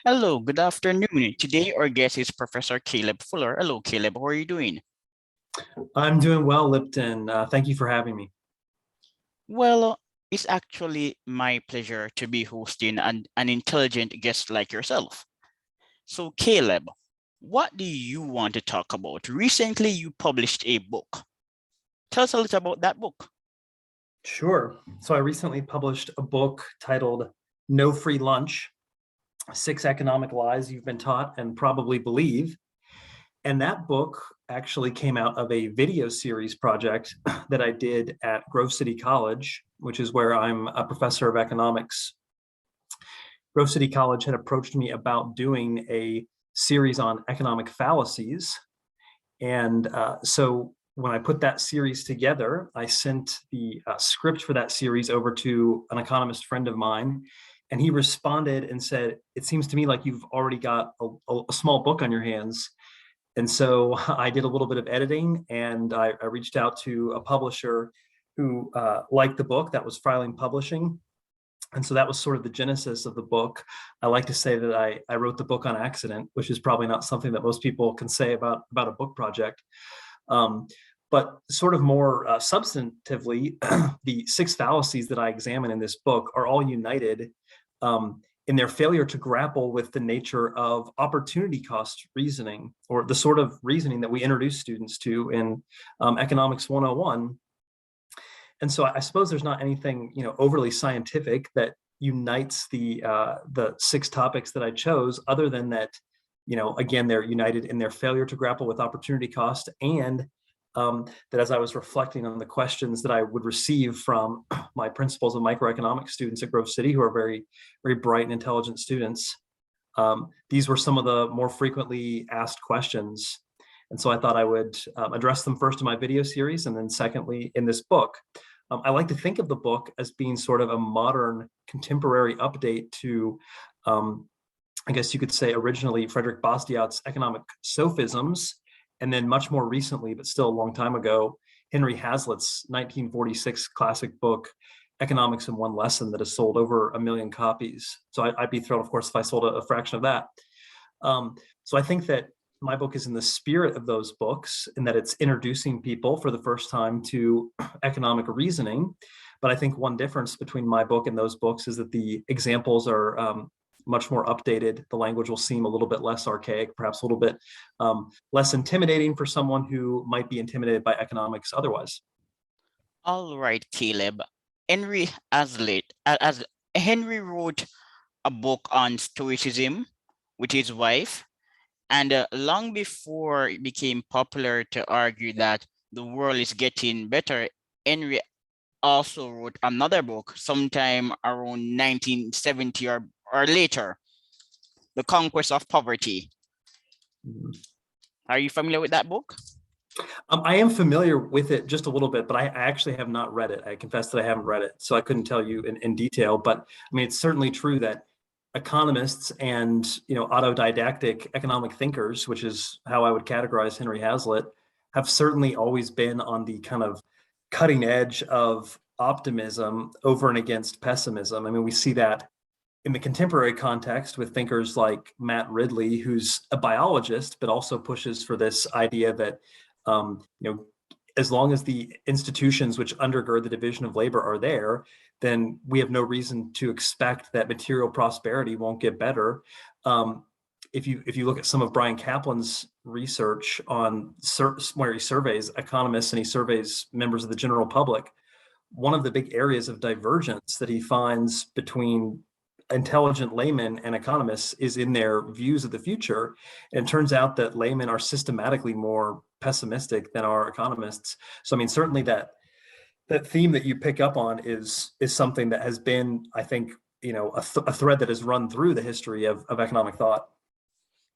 Hello, good afternoon. Today our guest is Professor Caleb Fuller. Hello, Caleb. How are you doing? I'm doing well, Lipton. Thank you for having me. Well, it's actually my pleasure to be hosting an intelligent guest like yourself. So, Caleb, what do you want to talk about? Recently, you published a book. Tell us a little about that book. Sure. So I recently published a book titled No Free Lunch, Six Economic Lies You've Been Taught and Probably Believe. And that book actually came out of a video series project that I did at Grove City College, which is where I'm a professor of economics. Grove City College had approached me about doing a series on economic fallacies. And so when I put that series together, I sent the script for that series over to an economist friend of mine, and he responded and said, "It seems to me like you've already got a small book on your hands." And so I did a little bit of editing, and I reached out to a publisher who liked the book that was Filing Publishing. And so that was sort of the genesis of the book. I like to say that I wrote the book on accident, which is probably not something that most people can say about a book project. Um, but sort of more substantively, the six fallacies that I examine in this book are all united in their failure to grapple with the nature of opportunity cost reasoning, or the sort of reasoning that we introduce students to in Economics 101. And so I suppose there's not anything, overly scientific that unites the six topics that I chose, other than that, again, they're united in their failure to grapple with opportunity cost, and that as I was reflecting on the questions that I would receive from my principles of microeconomics students at Grove City, who are very, very bright and intelligent students, these were some of the more frequently asked questions. And so I thought I would address them first in my video series, and then secondly in this book. I like to think of the book as being sort of a modern contemporary update to, I guess you could say, originally Frederick Bastiat's economic sophisms, and then much more recently, but still a long time ago, Henry Hazlitt's 1946 classic book, Economics in One Lesson, that has sold over 1 million copies. So I'd be thrilled, of course, if I sold a fraction of that. So I think that my book is in the spirit of those books, in that it's introducing people for the first time to economic reasoning. But I think one difference between my book and those books is that the examples are much more updated. The language will seem a little bit less archaic, perhaps a little bit less intimidating for someone who might be intimidated by economics otherwise. All right, Caleb. Henry Hazlitt, as Henry wrote a book on Stoicism with his wife. And long before it became popular to argue that the world is getting better, Henry also wrote another book sometime around 1970 or later, The Conquest of Poverty. Are you familiar with that book? I am familiar with it just a little bit, but I actually have not read it. I confess that I haven't read it, so I couldn't tell you in detail. But I mean, it's certainly true that economists and autodidactic economic thinkers, which is how I would categorize Henry Hazlitt, have certainly always been on the kind of cutting edge of optimism over and against pessimism. I mean, we see that in the contemporary context with thinkers like Matt Ridley, who's a biologist, but also pushes for this idea that as long as the institutions which undergird the division of labor are there, then we have no reason to expect that material prosperity won't get better. If you look at some of Brian Kaplan's research on where he surveys economists and he surveys members of the general public, one of the big areas of divergence that he finds between intelligent laymen and economists is in their views of the future. And it turns out that laymen are systematically more pessimistic than our economists. So I mean, certainly that theme that you pick up on is something that has been, I think, a thread that has run through the history of economic thought.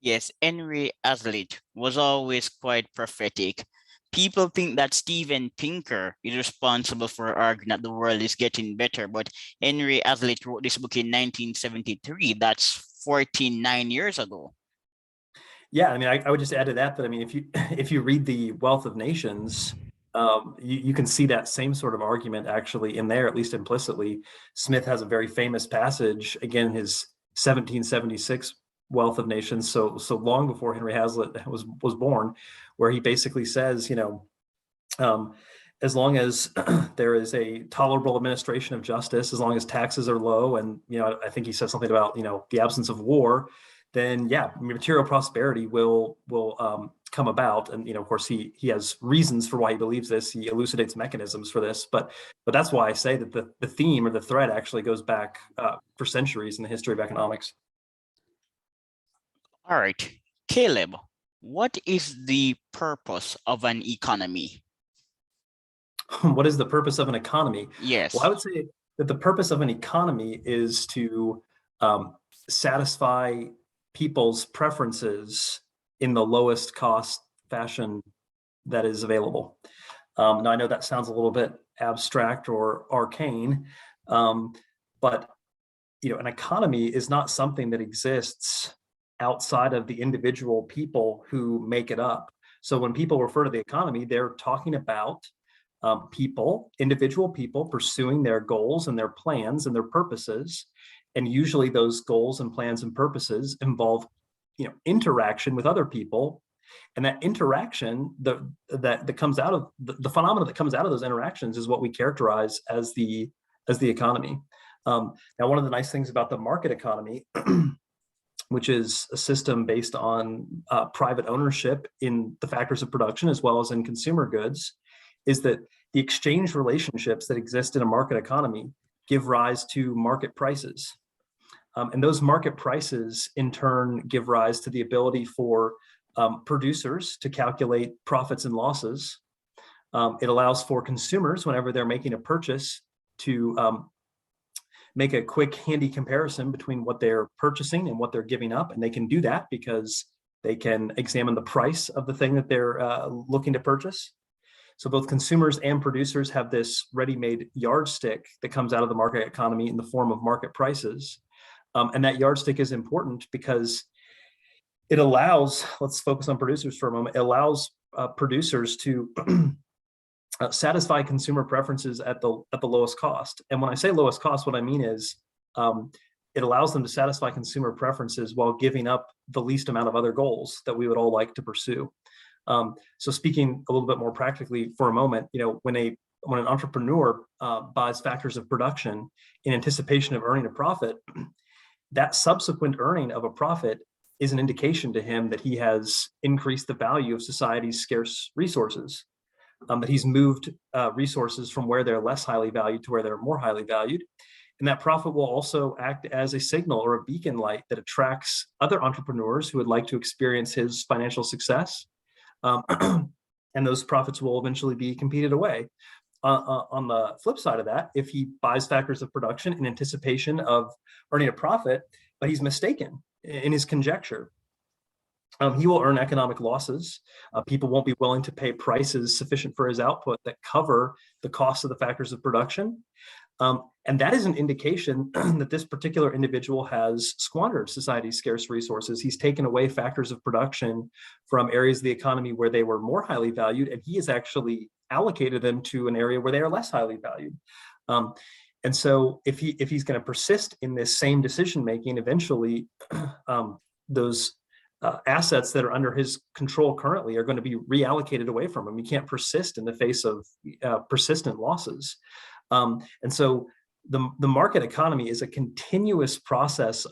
Yes, Henry Hazlitt was always quite prophetic. People think that Steven Pinker is responsible for arguing that the world is getting better, but Henry Hazlitt wrote this book in 1973. That's 49 years ago. Yeah, I mean, I would just add to that I mean, if you read The Wealth of Nations, you can see that same sort of argument actually in there, at least implicitly. Smith has a very famous passage, again, his 1776 Wealth of Nations, so long before Henry Hazlitt was born, where he basically says, as long as there is a tolerable administration of justice, as long as taxes are low, and I think he says something about the absence of war, then yeah, material prosperity will come about. And of course, he has reasons for why he believes this. He elucidates mechanisms for this, but that's why I say that the theme or the thread actually goes back for centuries in the history of economics. All right, Caleb, what is the purpose of an economy? What is the purpose of an economy? Yes. Well, I would say that the purpose of an economy is to satisfy people's preferences in the lowest cost fashion that is available. Now, I know that sounds a little bit abstract or arcane, but an economy is not something that exists outside of the individual people who make it up. So when people refer to the economy, they're talking about individual people pursuing their goals and their plans and their purposes. And usually those goals and plans and purposes involve, interaction with other people. And that interaction that comes out of the phenomena that comes out of those interactions is what we characterize as the economy. Now, one of the nice things about the market economy, which is a system based on private ownership in the factors of production as well as in consumer goods, is that the exchange relationships that exist in a market economy give rise to market prices. And those market prices, in turn, give rise to the ability for producers to calculate profits and losses. It allows for consumers, whenever they're making a purchase, to make a quick, handy comparison between what they're purchasing and what they're giving up. And they can do that because they can examine the price of the thing that they're looking to purchase. So both consumers and producers have this ready-made yardstick that comes out of the market economy in the form of market prices. And that yardstick is important because it allows, let's focus on producers for a moment, it allows producers to satisfy consumer preferences at the lowest cost. And when I say lowest cost, what I mean is it allows them to satisfy consumer preferences while giving up the least amount of other goals that we would all like to pursue. So speaking a little bit more practically for a moment, when an entrepreneur buys factors of production in anticipation of earning a profit, that subsequent earning of a profit is an indication to him that he has increased the value of society's scarce resources, that he's moved resources from where they're less highly valued to where they're more highly valued. And that profit will also act as a signal or a beacon light that attracts other entrepreneurs who would like to experience his financial success. And those profits will eventually be competed away. On the flip side of that, if he buys factors of production in anticipation of earning a profit, but he's mistaken in his conjecture, he will earn economic losses. People won't be willing to pay prices sufficient for his output that cover the cost of the factors of production. And that is an indication that this particular individual has squandered society's scarce resources. He's taken away factors of production from areas of the economy where they were more highly valued, and he has actually allocated them to an area where they are less highly valued. And so if he's going to persist in this same decision making, eventually those assets that are under his control currently are going to be reallocated away from him. You can't persist in the face of persistent losses. And so the market economy is a continuous process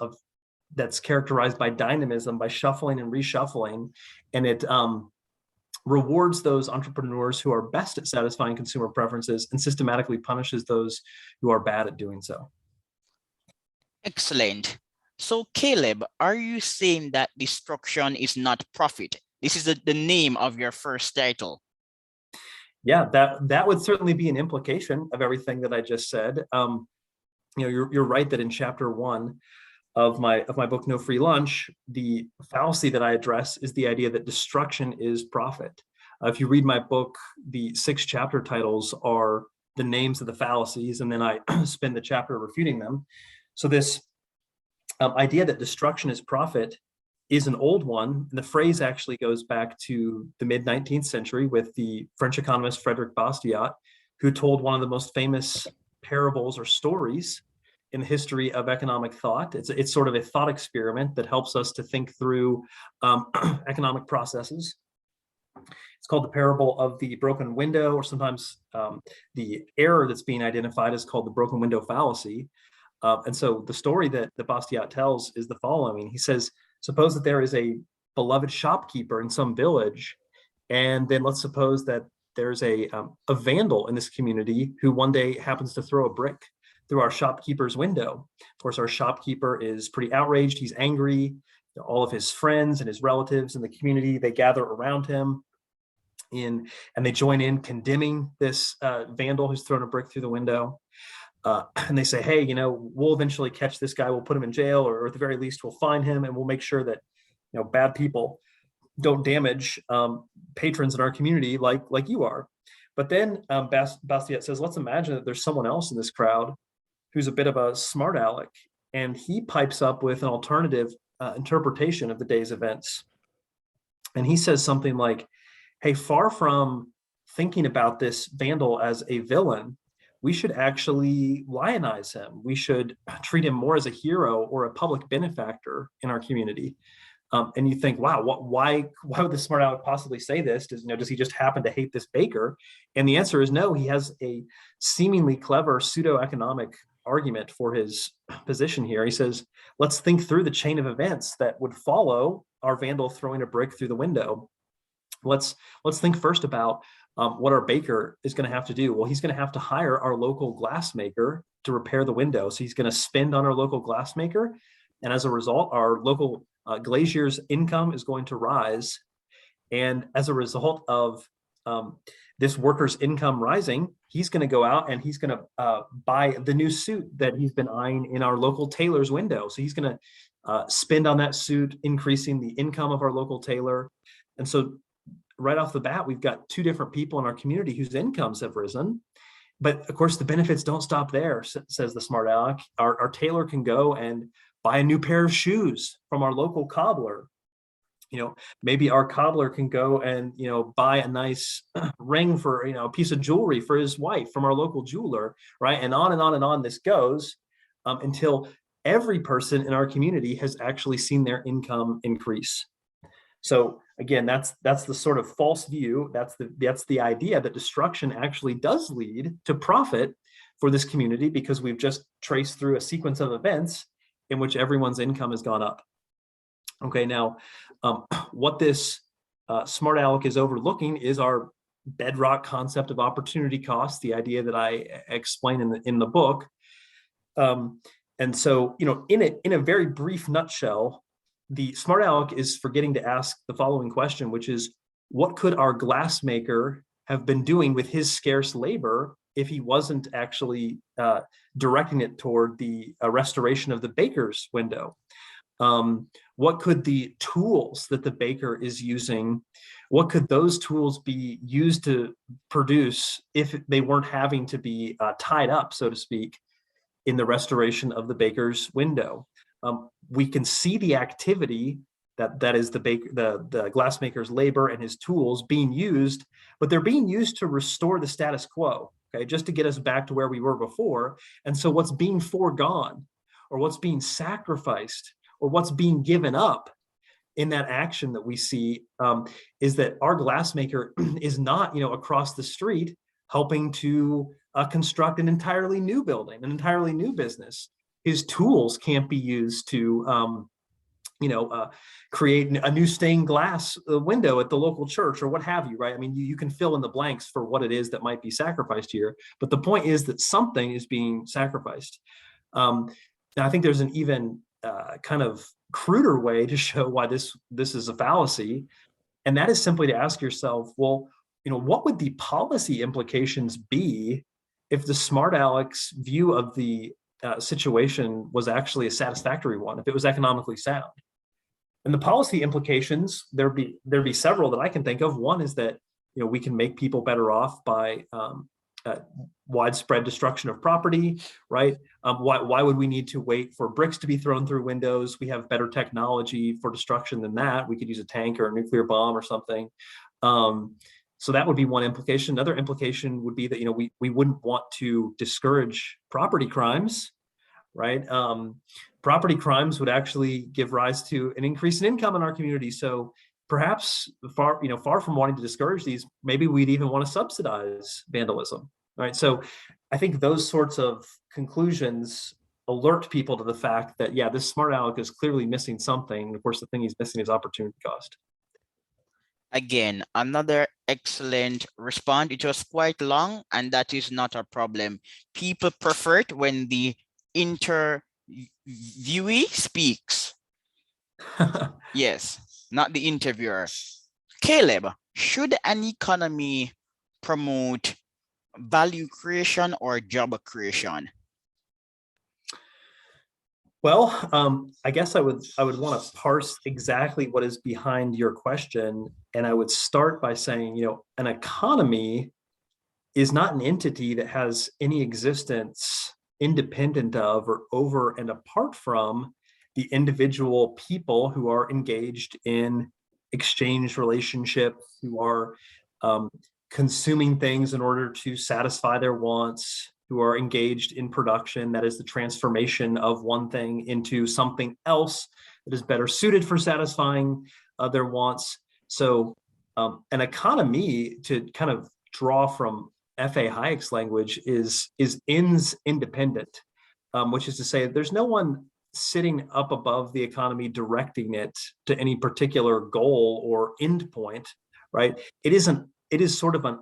that's characterized by dynamism, by shuffling and reshuffling, and it rewards those entrepreneurs who are best at satisfying consumer preferences and systematically punishes those who are bad at doing so. Excellent. So Caleb, are you saying that destruction is not profit? This is the name of your first title. Yeah, that would certainly be an implication of everything that I just said. You're right that in chapter 1 of my book, No Free Lunch, the fallacy that I address is the idea that destruction is profit. If you read my book, the 6 chapter titles are the names of the fallacies, and then I spend the chapter refuting them. So this idea that destruction is profit is an old one. And the phrase actually goes back to the mid-19th century with the French economist Frederick Bastiat, who told one of the most famous parables or stories in the history of economic thought. It's sort of a thought experiment that helps us to think through economic processes. It's called the parable of the broken window, or sometimes the error that's being identified is called the broken window fallacy. And so the story that Bastiat tells is the following. He says, suppose that there is a beloved shopkeeper in some village, and then let's suppose that there's a vandal in this community who one day happens to throw a brick through our shopkeeper's window. Of course, our shopkeeper is pretty outraged. He's angry. All of his friends and his relatives in the community, they gather around him and they join in condemning this vandal who's thrown a brick through the window. And they say, hey, we'll eventually catch this guy. We'll put him in jail, or at the very least, we'll find him, and we'll make sure that bad people don't damage patrons in our community like you are. But then Bastiat says, let's imagine that there's someone else in this crowd who's a bit of a smart aleck, and he pipes up with an alternative interpretation of the day's events. And he says something like, hey, far from thinking about this vandal as a villain, we should actually lionize him. We should treat him more as a hero or a public benefactor in our community. And you think, wow, why would the smart aleck possibly say this? Does he just happen to hate this baker? And the answer is no. He has a seemingly clever pseudo-economic argument for his position here. He says, let's think through the chain of events that would follow our vandal throwing a brick through the window. Let's think first about what our baker is going to have to do. Well, he's going to have to hire our local glassmaker to repair the window. So he's going to spend on our local glassmaker. And as a result, our local glazier's income is going to rise. And as a result of this worker's income rising, he's going to go out and he's going to buy the new suit that he's been eyeing in our local tailor's window. So he's going to spend on that suit, increasing the income of our local tailor. And so right off the bat, we've got two different people in our community whose incomes have risen. But of course, the benefits don't stop there, says the smart aleck. Our tailor can go and buy a new pair of shoes from our local cobbler. Maybe our cobbler can go and, buy a nice ring for, a piece of jewelry for his wife from our local jeweler, right? And on and on and on this goes until every person in our community has actually seen their income increase. So again, that's the sort of false view. That's the idea that destruction actually does lead to profit for this community, because we've just traced through a sequence of events in which everyone's income has gone up. Okay, now what this smart aleck is overlooking is our bedrock concept of opportunity cost, the idea that I explain in the book. And so, in a very brief nutshell, the smart aleck is forgetting to ask the following question, which is, what could our glassmaker have been doing with his scarce labor if he wasn't actually directing it toward the restoration of the baker's window? What could the tools that the baker is using, what could those tools be used to produce if they weren't having to be tied up, so to speak, in the restoration of the baker's window? We can see the activity that is the glassmaker's labor and his tools being used, but they're being used to restore the status quo, okay, just to get us back to where we were before. And so what's being foregone, or what's being sacrificed, or what's being given up in that action that we see is that our glassmaker is not, across the street helping to construct an entirely new building, an entirely new business. His tools can't be used to, create a new stained glass window at the local church or what have you, right? I mean, you can fill in the blanks for what it is that might be sacrificed here. But the point is that something is being sacrificed. Now, I think there's an even kind of cruder way to show why this is a fallacy. And that is simply to ask yourself, well, what would the policy implications be if the smart aleck's view of the situation was actually a satisfactory one, if it was economically sound? And the policy implications, there'd be several that I can think of. One is that we can make people better off by widespread destruction of property, right? Why would we need to wait for bricks to be thrown through windows? We have better technology for destruction than that. We could use a tank or a nuclear bomb or something. So that would be one implication. Another implication would be that we wouldn't want to discourage property crimes, right? Property crimes would actually give rise to an increase in income in our community. So perhaps far from wanting to discourage these, maybe we'd even want to subsidize vandalism, right? So I think those sorts of conclusions alert people to the fact that, yeah, this smart aleck is clearly missing something. Of course, the thing he's missing is opportunity cost. Again, another excellent response. It was quite long, and that is not a problem. People prefer it when the interviewee speaks. Yes, not the interviewer. Caleb, should an economy promote value creation or job creation? Well, I guess I would want to parse exactly what is behind your question, and I would start by saying, an economy is not an entity that has any existence independent of or over and apart from the individual people who are engaged in exchange relationships, who are consuming things in order to satisfy their wants, who are engaged in production, that is the transformation of one thing into something else that is better suited for satisfying their wants. So an economy, to kind of draw from F.A. Hayek's language, is ends independent, which is to say there's no one sitting up above the economy directing it to any particular goal or endpoint, right? It is sort of an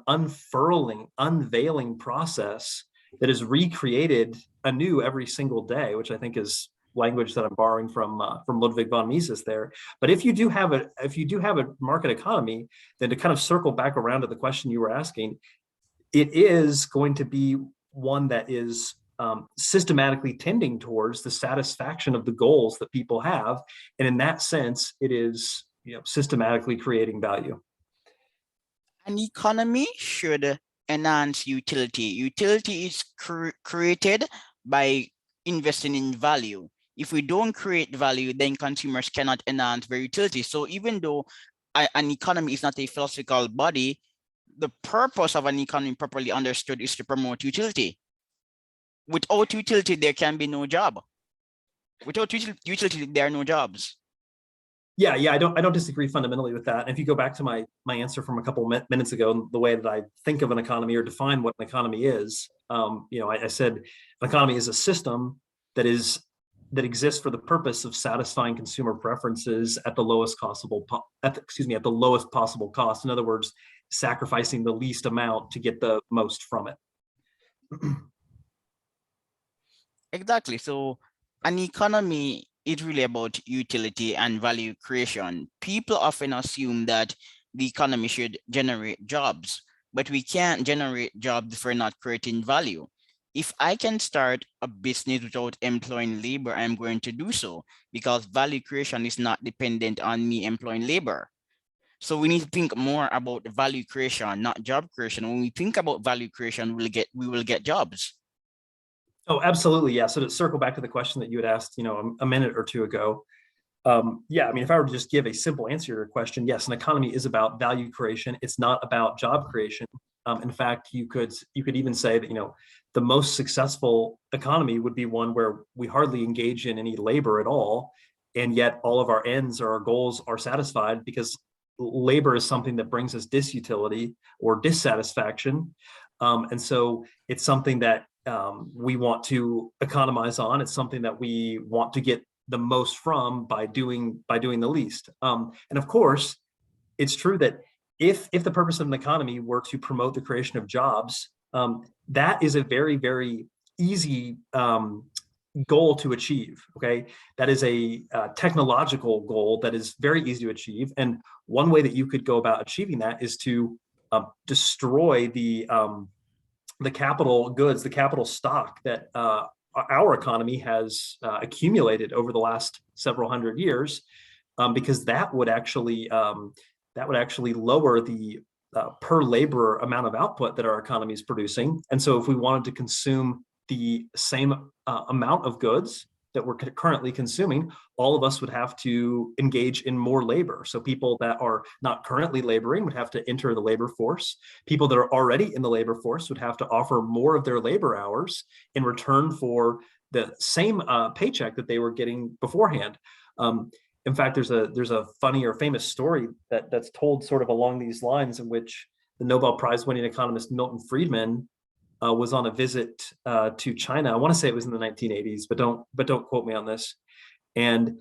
unveiling process that is recreated anew every single day, which I think is language that I'm borrowing from Ludwig von Mises there. But if you do have a market economy, then to kind of circle back around to the question you were asking, it is going to be one that is systematically tending towards the satisfaction of the goals that people have, and in that sense, it is systematically creating value. An economy should enhance utility. Utility is created by investing in value. If we don't create value, then consumers cannot enhance their utility. So even though an economy is not a philosophical body, the purpose of an economy properly understood is to promote utility. Without utility, there can be no job. Without utility, there are no jobs. Yeah, I don't disagree fundamentally with that. And if you go back to my answer from a couple minutes ago, the way that I think of an economy or define what an economy is, I said an economy is a system that exists for the purpose of satisfying consumer preferences at the lowest possible cost. In other words, sacrificing the least amount to get the most from it. Exactly. So an economy is really about utility and value creation. People often assume that the economy should generate jobs, but we can't generate jobs if we're not creating value. If I can start a business without employing labor, I'm going to do so because value creation is not dependent on me employing labor. So we need to think more about value creation, not job creation. When we think about value creation, we will get jobs. Oh, absolutely. Yeah. So to circle back to the question that you had asked, a minute or two ago, yeah, I mean, if I were to just give a simple answer to your question, yes, an economy is about value creation. It's not about job creation. In fact, you could even say that, the most successful economy would be one where we hardly engage in any labor at all, and yet all of our ends or our goals are satisfied because labor is something that brings us disutility or dissatisfaction. And so it's something that we want to economize on. It's something that we want to get the most from by doing the least. And of course, it's true that if the purpose of an economy were to promote the creation of jobs, that is a very, very easy goal to achieve. Okay, that is a technological goal that is very easy to achieve. And one way that you could go about achieving that is to destroy the capital goods, the capital stock that our economy has accumulated over the last several hundred years, because that would actually lower the per labor amount of output that our economy is producing. And so if we wanted to consume the same amount of goods that we're currently consuming, all of us would have to engage in more labor. So people that are not currently laboring would have to enter the labor force. People that are already in the labor force would have to offer more of their labor hours in return for the same paycheck that they were getting beforehand. In fact, there's a funny or famous story that's told sort of along these lines, in which the Nobel Prize winning economist Milton Friedman was on a visit to China. I want to say it was in the 1980s, but don't quote me on this. And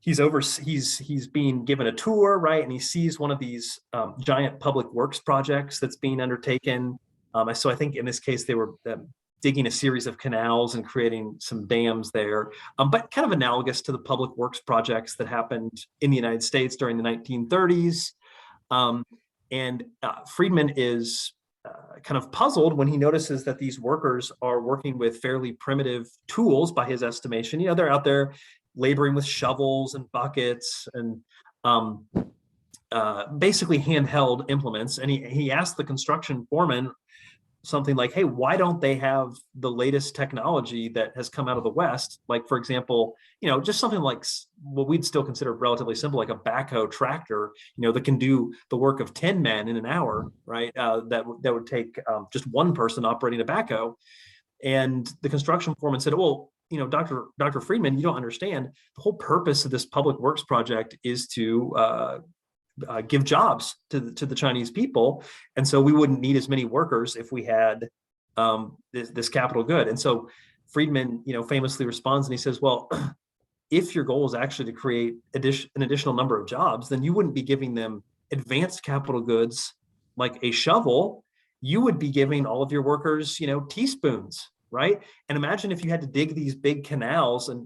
he's being given a tour, right? And he sees one of these giant public works projects that's being undertaken. So I think in this case, they were digging a series of canals and creating some dams there, but kind of analogous to the public works projects that happened in the United States during the 1930s. And Friedman is kind of puzzled when he notices that these workers are working with fairly primitive tools by his estimation. They're out there laboring with shovels and buckets and basically handheld implements. And he asked the construction foreman something like, hey, why don't they have the latest technology that has come out of the West? Like, for example, just something like what we'd still consider relatively simple, like a backhoe tractor, that can do the work of 10 men in an hour, right? That would take just one person operating a backhoe. And the construction foreman said, well, Dr. Friedman, you don't understand. The whole purpose of this public works project is to give jobs to the Chinese people, and so we wouldn't need as many workers if we had this capital good. And so Friedman, famously responds, and he says, "Well, if your goal is actually to create an additional number of jobs, then you wouldn't be giving them advanced capital goods like a shovel. You would be giving all of your workers, teaspoons." Right. And imagine if you had to dig these big canals and,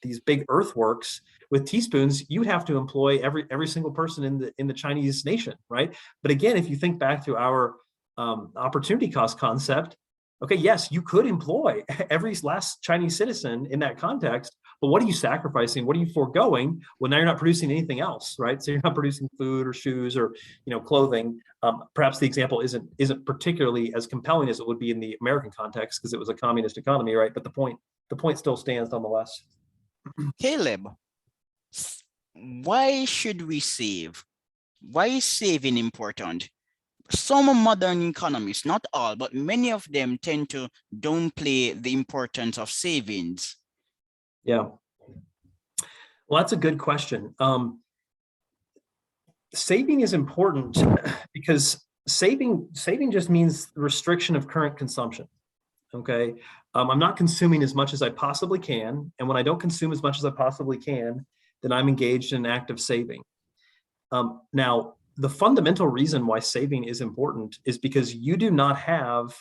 these big earthworks with teaspoons, you would have to employ every single person in the Chinese nation. Right. But again, if you think back to our opportunity cost concept, okay, yes, you could employ every last Chinese citizen in that context. But what are you sacrificing? What are you foregoing? Well, now you're not producing anything else, right? So you're not producing food or shoes or clothing. Perhaps the example isn't particularly as compelling as it would be in the American context because it was a communist economy, right? But the point still stands nonetheless. Caleb, why should we save? Why is saving important? Some modern economists, not all, but many of them tend to downplay the importance of savings. Yeah. Well, that's a good question. Saving is important because saving just means restriction of current consumption. Okay. I'm not consuming as much as I possibly can. And when I don't consume as much as I possibly can, then I'm engaged in an act of saving. Now, the fundamental reason why saving is important is because you do not have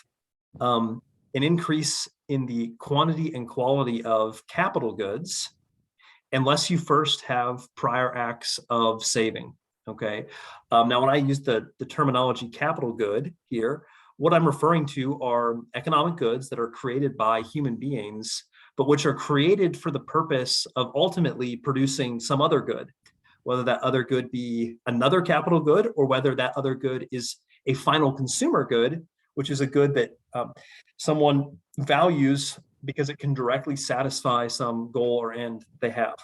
an increase in the quantity and quality of capital goods unless you first have prior acts of saving. Okay. Now, when I use the terminology capital good here, what I'm referring to are economic goods that are created by human beings, but which are created for the purpose of ultimately producing some other good, whether that other good be another capital good or whether that other good is a final consumer good, which is a good that someone values because it can directly satisfy some goal or end they have.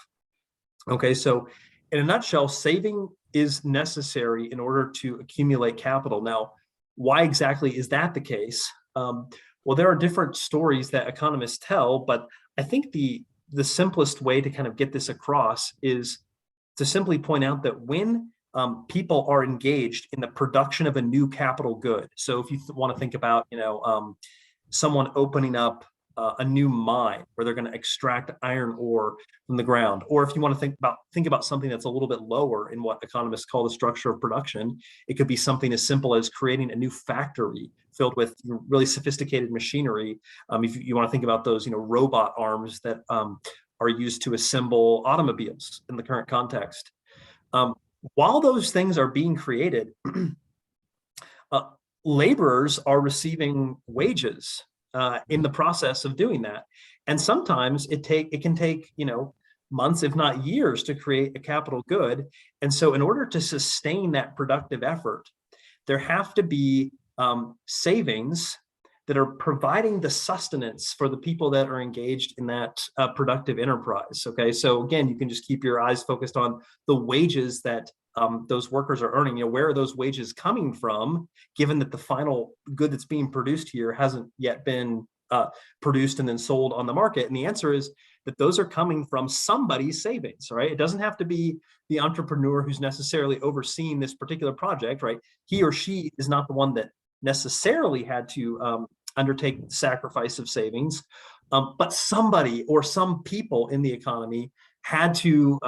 Okay, so in a nutshell, saving is necessary in order to accumulate capital. Now, why exactly is that the case? Well, there are different stories that economists tell, but I think the simplest way to kind of get this across is to simply point out that when people are engaged in the production of a new capital good. So if you want to think about, someone opening up a new mine where they're going to extract iron ore from the ground, or if you want to think about something that's a little bit lower in what economists call the structure of production, it could be something as simple as creating a new factory filled with really sophisticated machinery. If you want to think about those, robot arms that are used to assemble automobiles in the current context. While those things are being created, laborers are receiving wages in the process of doing that. And sometimes it can take, months, if not years, to create a capital good. And so in order to sustain that productive effort, there have to be savings that are providing the sustenance for the people that are engaged in that productive enterprise. Okay, so again, you can just keep your eyes focused on the wages that those workers are earning. Where are those wages coming from, given that the final good that's being produced here hasn't yet been produced and then sold on the market? And the answer is that those are coming from somebody's savings, right? It doesn't have to be the entrepreneur who's necessarily overseeing this particular project, right? He or she is not the one that necessarily had to undertake the sacrifice of savings, but somebody or some people in the economy had to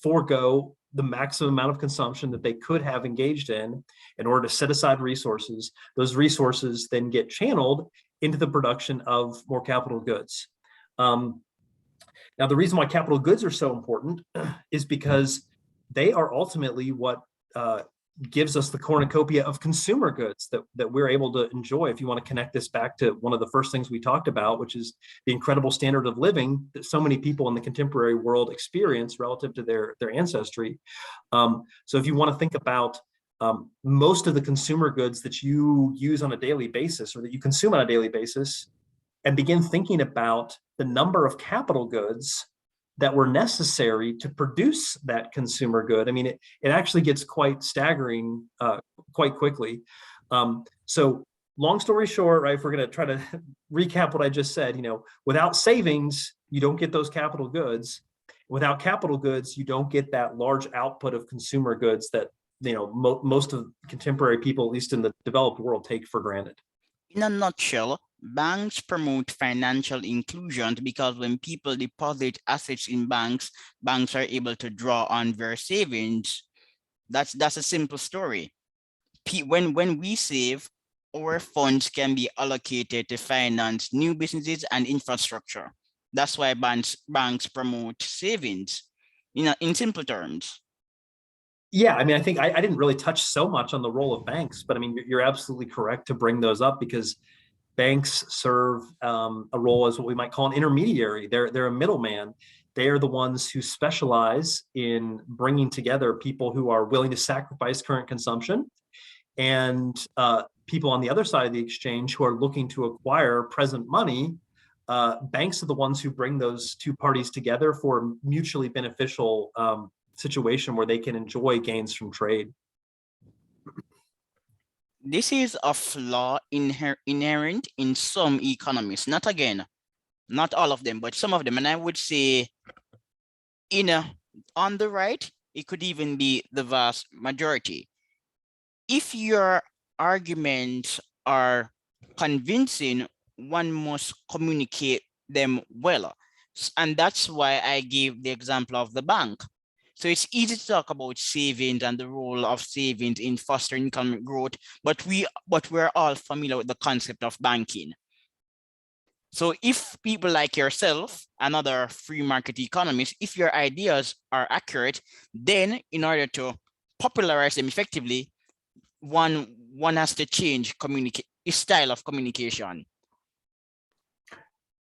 forego the maximum amount of consumption that they could have engaged in order to set aside resources. Those resources then get channeled into the production of more capital goods. Now, the reason why capital goods are so important is because they are ultimately what gives us the cornucopia of consumer goods that we're able to enjoy. If you want to connect this back to one of the first things we talked about, which is the incredible standard of living that so many people in the contemporary world experience relative to their ancestry. So if you want to think about most of the consumer goods that you use on a daily basis or that you consume on a daily basis, and begin thinking about the number of capital goods that were necessary to produce that consumer good, I mean, it actually gets quite staggering quite quickly. So long story short, right, if we're going to try to recap what I just said, without savings, you don't get those capital goods. Without capital goods, you don't get that large output of consumer goods that, most of contemporary people, at least in the developed world, take for granted. In a nutshell, banks promote financial inclusion because when people deposit assets in banks, banks are able to draw on their savings. That's a simple story. When we save, our funds can be allocated to finance new businesses and infrastructure. That's why banks promote savings, in simple terms. Yeah, I mean, I think I didn't really touch so much on the role of banks, but I mean, you're absolutely correct to bring those up because banks serve a role as what we might call an intermediary. They're a middleman. They are the ones who specialize in bringing together people who are willing to sacrifice current consumption and people on the other side of the exchange who are looking to acquire present money. Banks are the ones who bring those two parties together for a mutually beneficial situation where they can enjoy gains from trade. This is a flaw inherent in some economies. Not all of them, but some of them. And I would say on the right, it could even be the vast majority. If your arguments are convincing, one must communicate them well. And that's why I gave the example of the bank. So it's easy to talk about savings and the role of savings in fostering economic growth, but we're all familiar with the concept of banking. So if people like yourself and other free market economists, if your ideas are accurate, then in order to popularize them effectively, one has to change style of communication.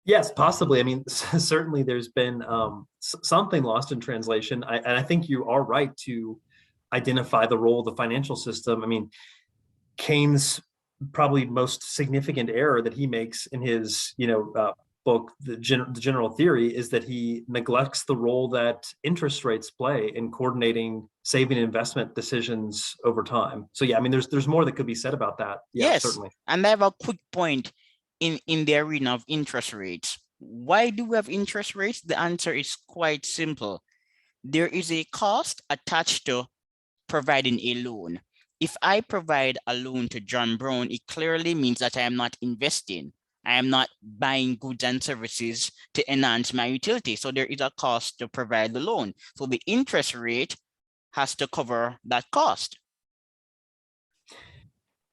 Yes, possibly. I mean, certainly there's been something lost in translation. And I think you are right to identify the role of the financial system. I mean, Keynes' probably most significant error that he makes in his, book, the General Theory, is that he neglects the role that interest rates play in coordinating saving and investment decisions over time. So yeah, I mean, there's more that could be said about that. Yeah, yes, certainly. And I have a quick point in the arena of interest rates. Why do we have interest rates? The answer is quite simple. There is a cost attached to providing a loan. If I provide a loan to John Brown, it clearly means that I am not investing. I am not buying goods and services to enhance my utility. So there is a cost to provide the loan. So the interest rate has to cover that cost.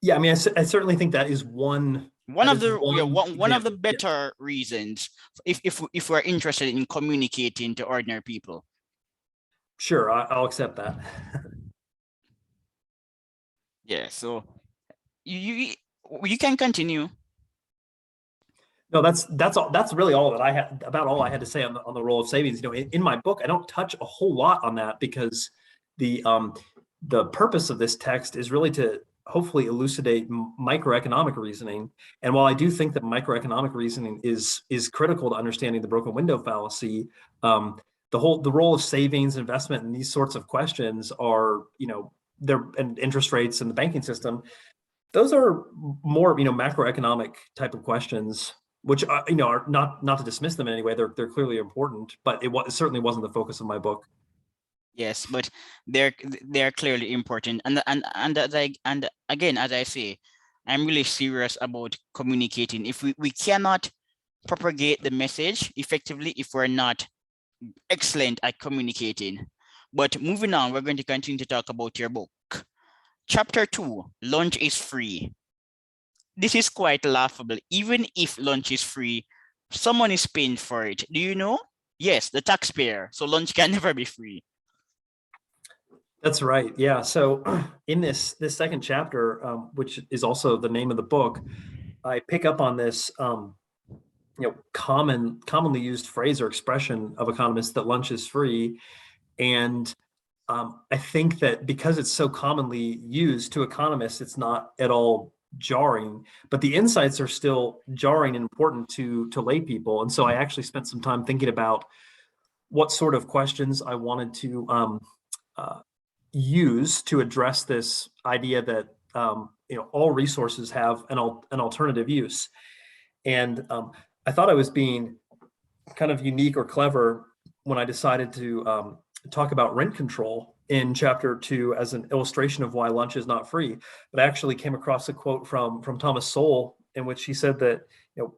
Yeah, I mean, I certainly think that is one of the better reasons if we're interested in communicating to ordinary people. Sure, I'll accept that. Yeah, so you can continue. No, that's really all that I had about all I had to say on the role of savings. In my book, I don't touch a whole lot on that because the purpose of this text is really to hopefully elucidate microeconomic reasoning. And while I do think that microeconomic reasoning is critical to understanding the broken window fallacy, the role of savings, investment, and these sorts of questions are, and interest rates and the banking system, those are more, macroeconomic type of questions. which are not to dismiss them in any way. They're clearly important, but it certainly wasn't the focus of my book. Yes, but they're clearly important. And again, as I say, I'm really serious about communicating. If we cannot propagate the message effectively if we're not excellent at communicating. But moving on, we're going to continue to talk about your book. Chapter 2, lunch is free. This is quite laughable. Even if lunch is free, someone is paying for it. Do you know? Yes, the taxpayer. So lunch can never be free. That's right. Yeah. So in this second chapter, which is also the name of the book, I pick up on this commonly used phrase or expression of economists that lunch is free. And I think that because it's so commonly used to economists, it's not at all jarring, but the insights are still jarring and important to lay people. And so I actually spent some time thinking about what sort of questions I wanted to use to address this idea that all resources have an alternative use. And I thought I was being kind of unique or clever when I decided to talk about rent control in chapter 2 as an illustration of why lunch is not free. But I actually came across a quote from Thomas Sowell in which he said that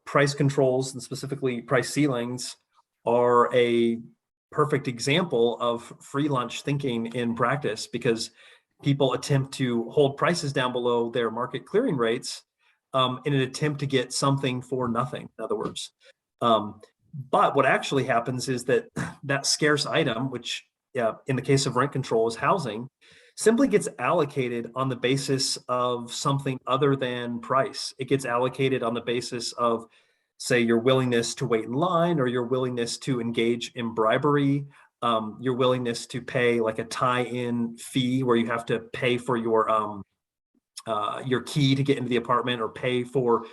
price controls and specifically price ceilings are a perfect example of free lunch thinking in practice, because people attempt to hold prices down below their market clearing rates in an attempt to get something for nothing, in other words. But what actually happens is that that scarce item, which in the case of rent control is housing, simply gets allocated on the basis of something other than price. It gets allocated on the basis of, say, your willingness to wait in line, or your willingness to engage in bribery, your willingness to pay like a tie-in fee where you have to pay for your key to get into the apartment, or pay for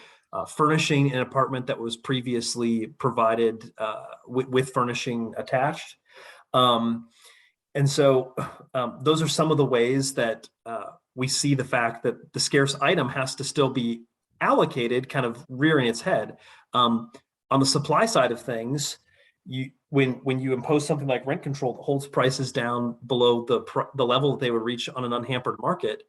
furnishing an apartment that was previously provided with furnishing attached. And so those are some of the ways that we see the fact that the scarce item has to still be allocated, kind of rearing its head. On the supply side of things, when you impose something like rent control that holds prices down below the level that they would reach on an unhampered market,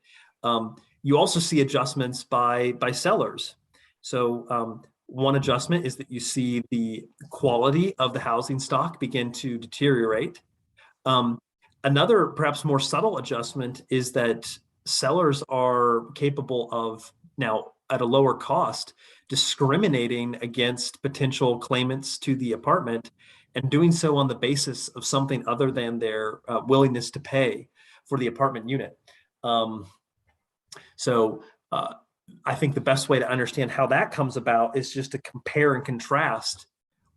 you also see adjustments by sellers. So one adjustment is that you see the quality of the housing stock begin to deteriorate. Another perhaps more subtle adjustment is that sellers are capable of now, at a lower cost, discriminating against potential claimants to the apartment, and doing so on the basis of something other than their willingness to pay for the apartment unit. So I think the best way to understand how that comes about is just to compare and contrast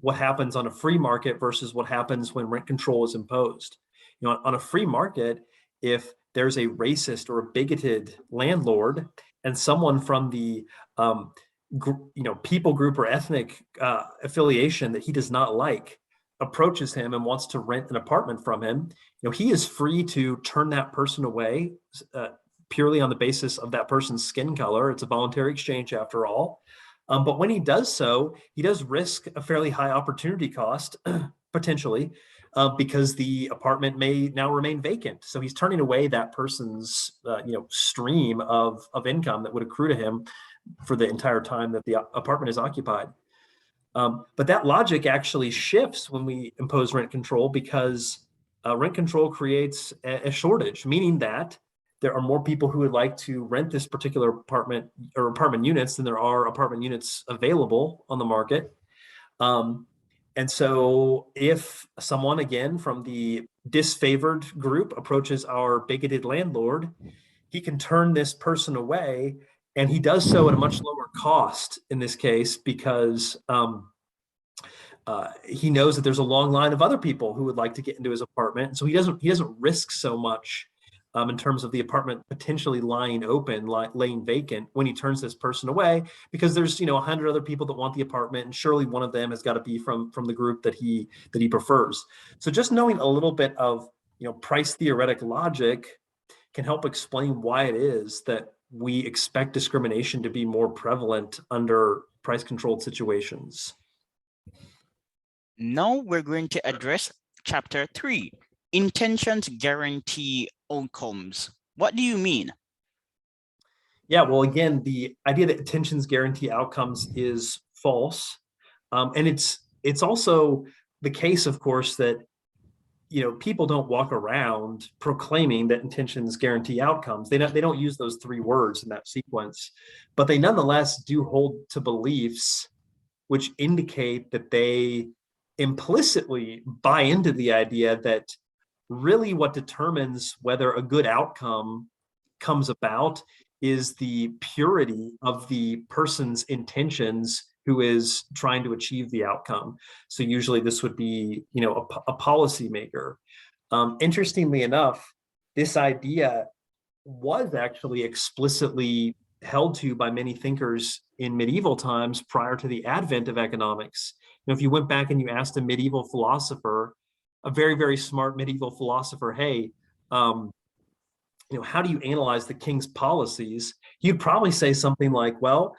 what happens on a free market versus what happens when rent control is imposed. On a free market, if there's a racist or a bigoted landlord and someone from the people group or ethnic affiliation that he does not like approaches him and wants to rent an apartment from him, he is free to turn that person away purely on the basis of that person's skin color. It's a voluntary exchange after all. But when he does so, he does risk a fairly high opportunity cost, potentially, because the apartment may now remain vacant. So he's turning away that person's stream of income that would accrue to him for the entire time that the apartment is occupied. But that logic actually shifts when we impose rent control, because rent control creates a shortage, meaning that there are more people who would like to rent this particular apartment or apartment units than there are apartment units available on the market. And so if someone, again, from the disfavored group approaches our bigoted landlord, he can turn this person away, and he does so at a much lower cost in this case, because he knows that there's a long line of other people who would like to get into his apartment. And so he doesn't risk so much in terms of the apartment potentially lying open, laying vacant, when he turns this person away, because there's 100 other people that want the apartment, and surely one of them has got to be from the group that he prefers. So just knowing a little bit of price theoretic logic can help explain why it is that we expect discrimination to be more prevalent under price-controlled situations. Now we're going to address chapter 3, intentions guarantee outcomes. What do you mean? Yeah, well, again, the idea that intentions guarantee outcomes is false. And it's also the case, of course, that people don't walk around proclaiming that intentions guarantee outcomes. They don't use those three words in that sequence, but they nonetheless do hold to beliefs which indicate that they implicitly buy into the idea that really what determines whether a good outcome comes about is the purity of the person's intentions who is trying to achieve the outcome. So usually this would be, a policymaker. Interestingly enough, this idea was actually explicitly held to by many thinkers in medieval times prior to the advent of economics. If you went back and you asked a medieval philosopher, a very, very smart medieval philosopher, hey, how do you analyze the king's policies? You'd probably say something like, well,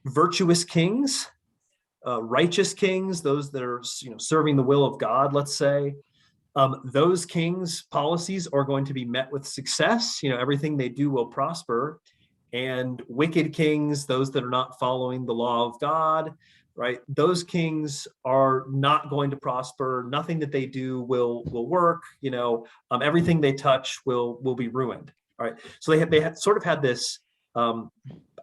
virtuous kings, righteous kings, those that are serving the will of God, let's say, those kings' policies are going to be met with success. Everything they do will prosper. And wicked kings, those that are not following the law of God, right? Those kings are not going to prosper. Nothing that they do will work. Everything they touch will be ruined. All right. So they had sort of had this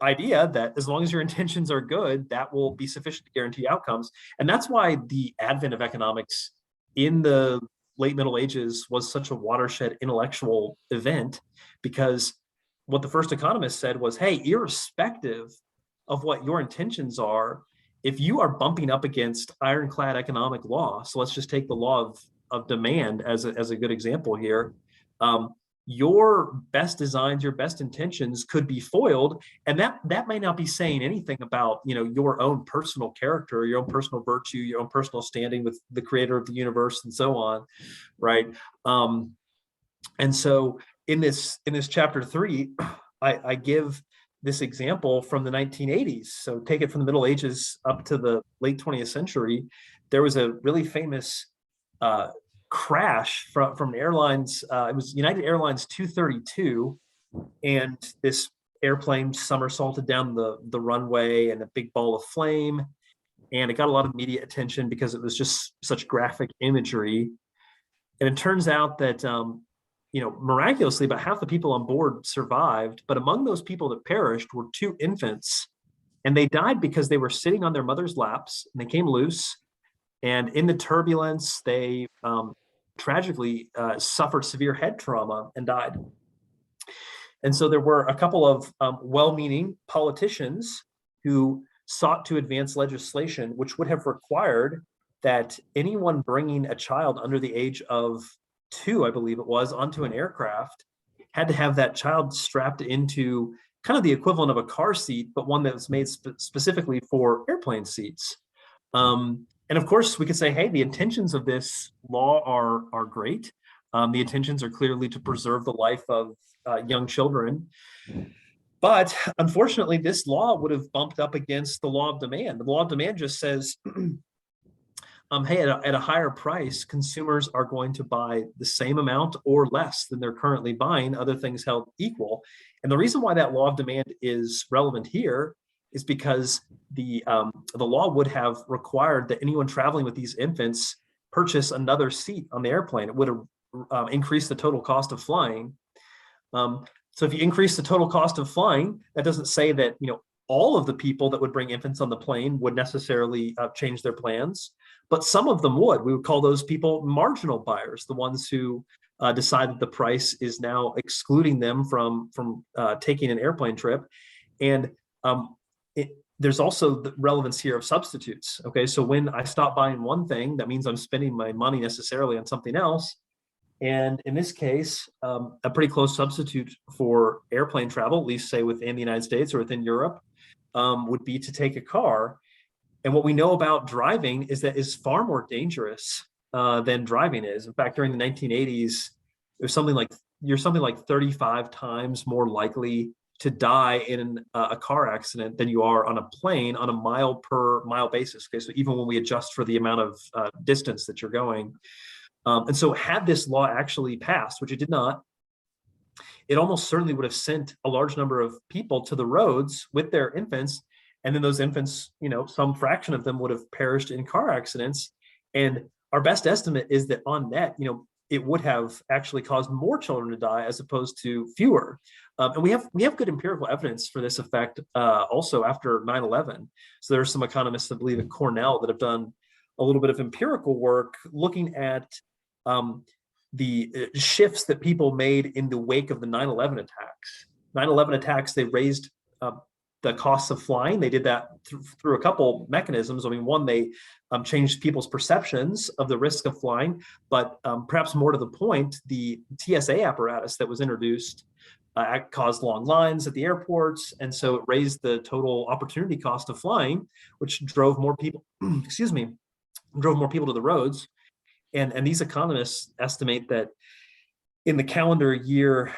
idea that as long as your intentions are good, that will be sufficient to guarantee outcomes. And that's why the advent of economics in the late Middle Ages was such a watershed intellectual event, because what the first economists said was, hey, irrespective of what your intentions are, if you are bumping up against ironclad economic law, so let's just take the law of demand as a good example here, your best designs, your best intentions could be foiled. And that may not be saying anything about, your own personal character, your own personal virtue, your own personal standing with the creator of the universe and so on, right? And so in this chapter 3, I give this example from the 1980s. So take it from the Middle Ages up to the late 20th century. There was a really famous crash from airlines. It was United Airlines 232, and this airplane somersaulted down the runway in a big ball of flame, and it got a lot of media attention because it was just such graphic imagery. And it turns out that miraculously about half the people on board survived, but among those people that perished were 2 infants, and they died because they were sitting on their mother's laps and they came loose. And in the turbulence, they tragically suffered severe head trauma and died. And so there were a couple of well-meaning politicians who sought to advance legislation which would have required that anyone bringing a child under the age of 2, I believe it was, onto an aircraft had to have that child strapped into kind of the equivalent of a car seat, but one that was made specifically for airplane seats. And of course, we could say, hey, the intentions of this law are great. The intentions are clearly to preserve the life of young children. But unfortunately, this law would have bumped up against the law of demand. The law of demand just says, hey, at a higher price, consumers are going to buy the same amount or less than they're currently buying, other things held equal. And the reason why that law of demand is relevant here is because the law would have required that anyone traveling with these infants purchase another seat on the airplane. It would have increased the total cost of flying. So if you increase the total cost of flying, that doesn't say that all of the people that would bring infants on the plane would necessarily change their plans, but some of them would. We would call those people marginal buyers, the ones who decide that the price is now excluding them from taking an airplane trip. And there's also the relevance here of substitutes. Okay, so when I stop buying one thing, that means I'm spending my money necessarily on something else. And in this case, a pretty close substitute for airplane travel, at least say within the United States or within Europe, would be to take a car. And what we know about driving is that it's far more dangerous than driving is. In fact, during the 1980s, there's something like 35 times more likely to die in a car accident than you are on a plane on a mile per mile basis. Okay, so even when we adjust for the amount of distance that you're going. And so had this law actually passed, which it did not, it almost certainly would have sent a large number of people to the roads with their infants. And then those infants, some fraction of them would have perished in car accidents. And our best estimate is that on net, it would have actually caused more children to die as opposed to fewer. And we have good empirical evidence for this effect also after 9/11. So there are some economists, I believe, at Cornell that have done a little bit of empirical work looking at the shifts that people made in the wake of the 9/11 attacks. 9/11 attacks, they raised the costs of flying. They did that through a couple mechanisms. I mean, one, they changed people's perceptions of the risk of flying, but perhaps more to the point, the TSA apparatus that was introduced caused long lines at the airports, and so it raised the total opportunity cost of flying, which drove more people, drove more people to the roads. And these economists estimate that in the calendar year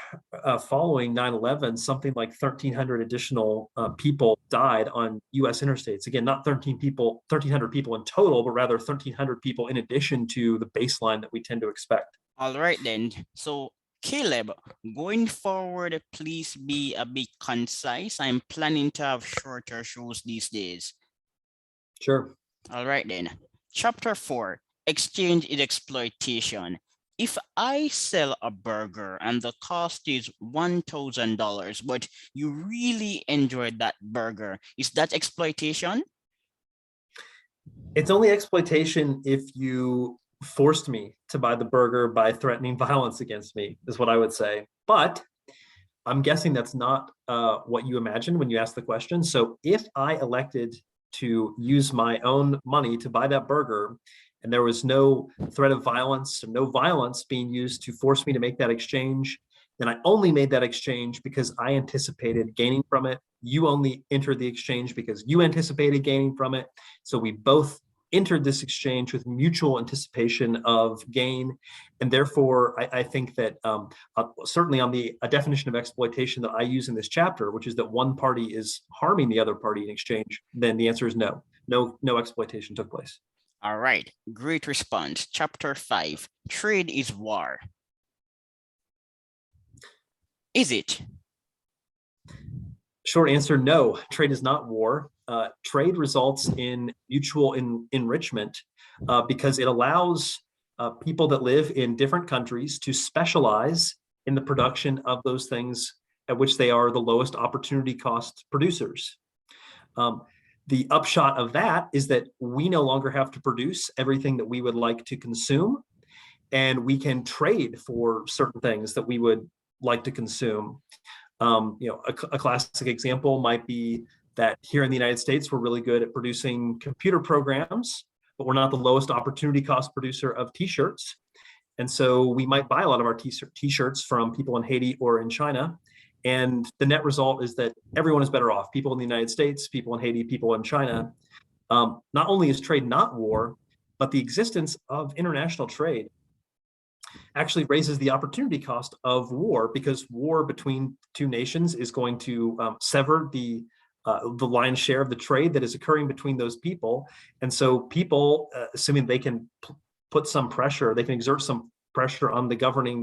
following 9/11, something like 1,300 additional people died on U.S. interstates. Again, not 1,300 people in total, but rather 1,300 people in addition to the baseline that we tend to expect. All right, then. So, Caleb, going forward, please be a bit concise. I'm planning to have shorter shows these days. Sure. All right, then. Chapter 4, Exchange is Exploitation. If I sell a burger and the cost is $1,000, but you really enjoyed that burger, is that exploitation? It's only exploitation if you forced me to buy the burger by threatening violence against me, is what I would say. But I'm guessing that's not what you imagined when you asked the question. So if I elected to use my own money to buy that burger, and there was no threat of violence, no violence being used to force me to make that exchange, then I only made that exchange because I anticipated gaining from it. You only entered the exchange because you anticipated gaining from it. So we both entered this exchange with mutual anticipation of gain. And therefore, I think that certainly on a definition of exploitation that I use in this chapter, which is that one party is harming the other party in exchange, then the answer is no. No exploitation took place. All right, great response. Chapter 5, Trade is War. Is it? Short answer, no. Trade is not war. Trade results in mutual enrichment because it allows people that live in different countries to specialize in the production of those things at which they are the lowest opportunity cost producers. The upshot of that is that we no longer have to produce everything that we would like to consume, and we can trade for certain things that we would like to consume. A classic example might be that here in the United States, we're really good at producing computer programs, but we're not the lowest opportunity cost producer of t-shirts. And so we might buy a lot of our t-shirts from people in Haiti or in China. And the net result is that everyone is better off. People in the United States, people in Haiti, people in China. Not only is trade not war, but the existence of international trade actually raises the opportunity cost of war, because war between two nations is going to sever the lion's share of the trade that is occurring between those people. And so people, assuming they can put some pressure, they can exert some pressure on the governing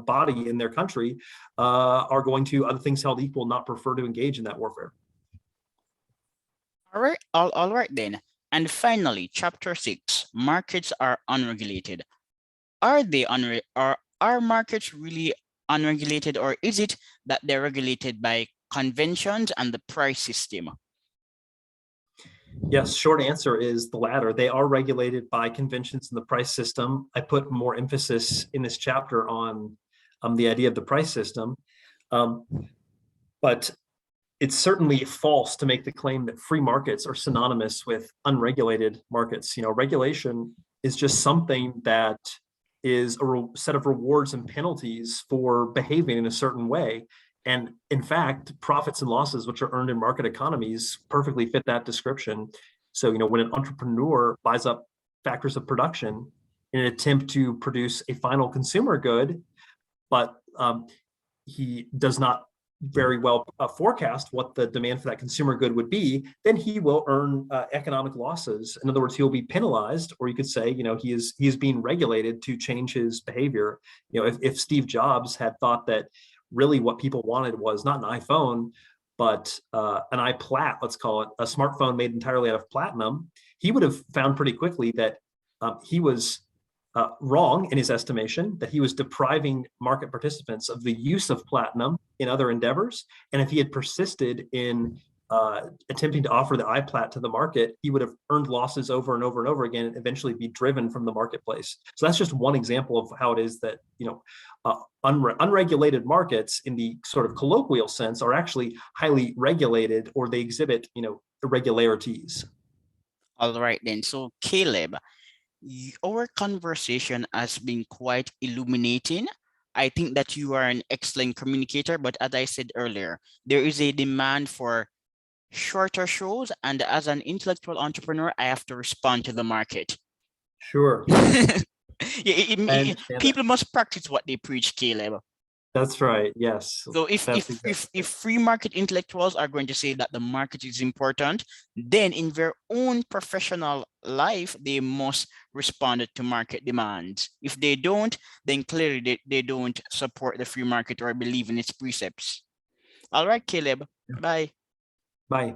body in their country, are going to, other things held equal, not prefer to engage in that warfare. All right then. And finally, chapter 6, markets are unregulated. Are markets really unregulated, or is it that they're regulated by conventions and the price system? Yes, short answer is the latter. They are regulated by conventions and the price system. I put more emphasis in this chapter on the idea of the price system. But it's certainly false to make the claim that free markets are synonymous with unregulated markets. Regulation is just something that is a set of rewards and penalties for behaving in a certain way. And in fact, profits and losses, which are earned in market economies, perfectly fit that description. So, when an entrepreneur buys up factors of production in an attempt to produce a final consumer good, but he does not very well forecast what the demand for that consumer good would be, then he will earn economic losses. In other words, he'll be penalized, or you could say, he is being regulated to change his behavior. If Steve Jobs had thought that really what people wanted was not an iPhone, but an iPlat, let's call it, a smartphone made entirely out of platinum, he would have found pretty quickly that he was wrong in his estimation, that he was depriving market participants of the use of platinum in other endeavors. And if he had persisted in attempting to offer the iPlat to the market, he would have earned losses over and over and over again, and eventually be driven from the marketplace. So that's just one example of how it is that unregulated markets, in the sort of colloquial sense, are actually highly regulated, or they exhibit irregularities. All right then. So Caleb, our conversation has been quite illuminating. I think that you are an excellent communicator, but as I said earlier, there is a demand for shorter shows, and as an intellectual entrepreneur, I have to respond to the market. Sure. People must practice what they preach, Caleb. That's right. Yes. So if free market intellectuals are going to say that the market is important, then in their own professional life, they must respond to market demands. If they don't, then clearly they don't support the free market or believe in its precepts. All right, Caleb. Bye. Bye.